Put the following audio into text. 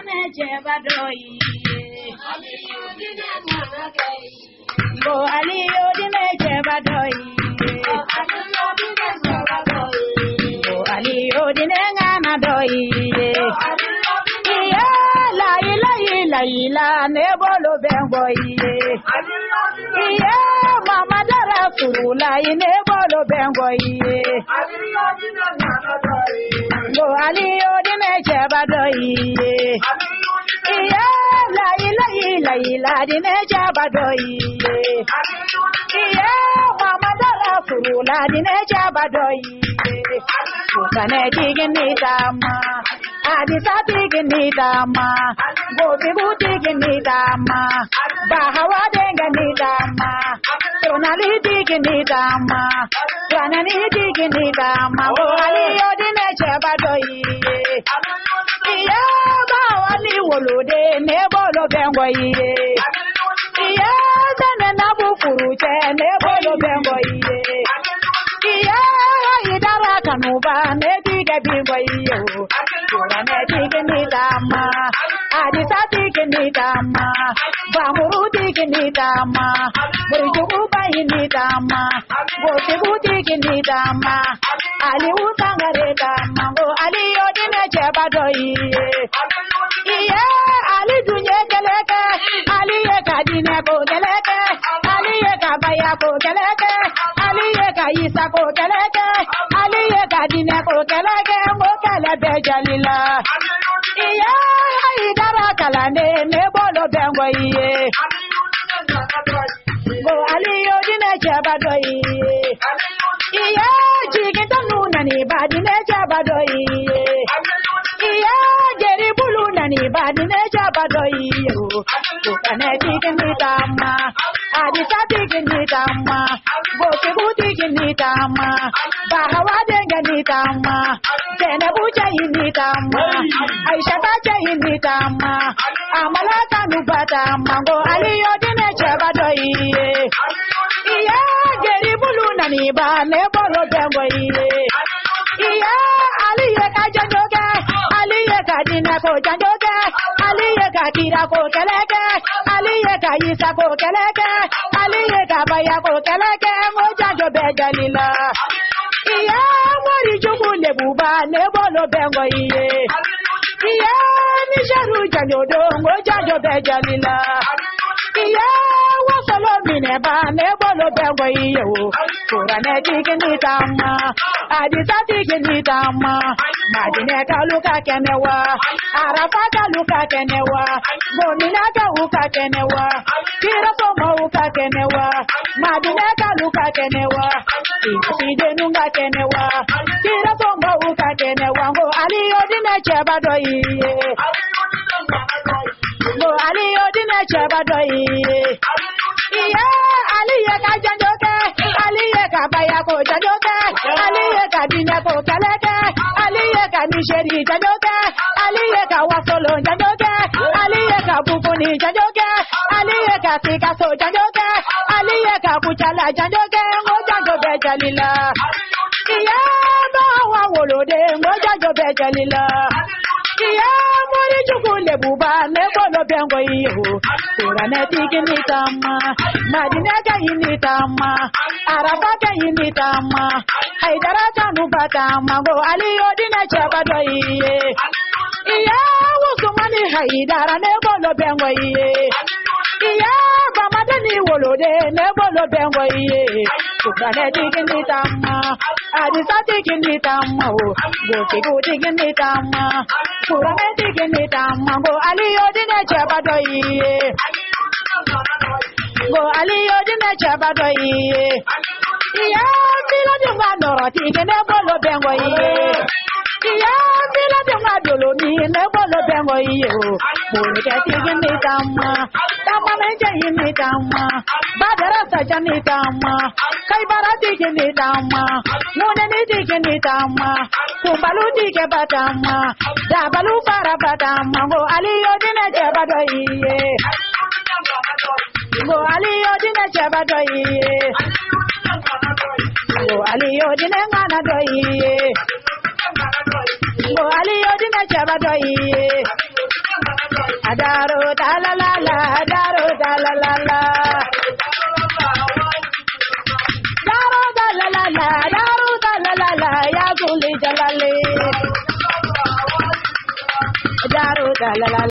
me jebadoi. Go Aliyo di me jebadoi. Go Aliyo di nengana doi. Iya la ila ila ila ne bolo bengoi. Iya mama dara furula ne bolo bengoi. Go Aliyo di me jebadoi. Iya la ila ila ila di me jebadoi. Iya mama dara furula di me jebadoi. Kane digni dama, adisa digni dama, gobi digni dama, bahawa digni dama, sonali digni dama, wanani digni dama, Aliyo dine jebadoi. Iya bawali wolode ne bolo bengoi. Iya dane nabu furuche ne bolo bengoi. Iya idara kanuba ne dige bingoi. Kura ne digni dama, adisa digni dama, bamuru digni dama, murijugu bayini dama, gotigu digni dama, ali utangare dama, go Aliyo dine jebadoi. Iya ali dunye keleke, ali ye kadine ko keleke, ali ye kabaya ko keleke, ali ye kaisa ko keleke, ali ye kadine ko keleke, mo kele bejalila. Iya idara kalane ne bolo bengoi. Go Aliyo dine jebadoi. Iya jigita nuna ni badine jebadoi. Iya jeri bulu nani badine jebadoi. Kane digni dama, adisa digni dama, gotigu digni dama, bahawa digni dama, zenabu jayini dama, aisha jayini dama, amala kanu badama, go Aliyo dine jebadoi. Iya jeri bulu nani ba ne bolo bengoi. Iya aliye ka janjoge, aliye ka dine ko janjoge, aliye ka kira ko keleke, aliye ka isa ko keleke, aliye ka baya ko keleke, mo janjo bejalila. Iya mori jugu lebuba ne bolo bengoi. Iya ni jaru janjodo mo janjo bejalila. Iya wasolo mine ba ne bolo bengoi. Kura ne digni dama, adisa digni dama, madine kaluka kenewa, arafa kaluka kenewa, gomina kaluka kenewa, kira somo uka kenewa, madine kaluka kenewa, ide nunga kenewa, kira somo uka kenewa, go Aliyo dine jebadoi. Go Aliyo dine jebadoi. Iya aliye ka janjoke, aliye ka baya ko janjoke, aliye ka dine ko keleke, aliye ka nisheri janjoke, aliye ka wasolo janjoke, aliye ka bukuni janjoke, aliye ka sikaso janjoke, aliye ka kuchala janjoke, ngo janjo bejalila. Iya bawa wolode ngo janjo bejalila. Iya mori jugu lebuba ne bolo bengoi. Kura ne digni dama, madine jayini dama, arafa jayini dama, haidara kanu badama, go Aliyo dine jebadoi. Iya wusumani haidara ne bolo bengoi. Iya bamadani wolode ne bolo bengoi. Kura ne digni dama, adisa digni dama, gotigu digni dama, kura ne digni dama, go Aliyo dine jebadoi. Go Aliyo dine jebadoi. Iya bila dunga noro digni bolo bengoi. Iya bila dunga dolo ni ne bolo bengoi. Bolo ke digni dama, dama ne jayini dama, badara sajani dama, kaibara digni dama, mune ni digni dama, kumbalu dige badama, dabalu para badama, go Aliyo dine jebadoi. Go Aliyo dine jebadoi. Go Aliyo dine ngana doi. Go Aliyo dine jebadoi. daro da la la la, daro da la la la. Daro da la la la, daro da la la la, ya guli jalali. Daro da la la.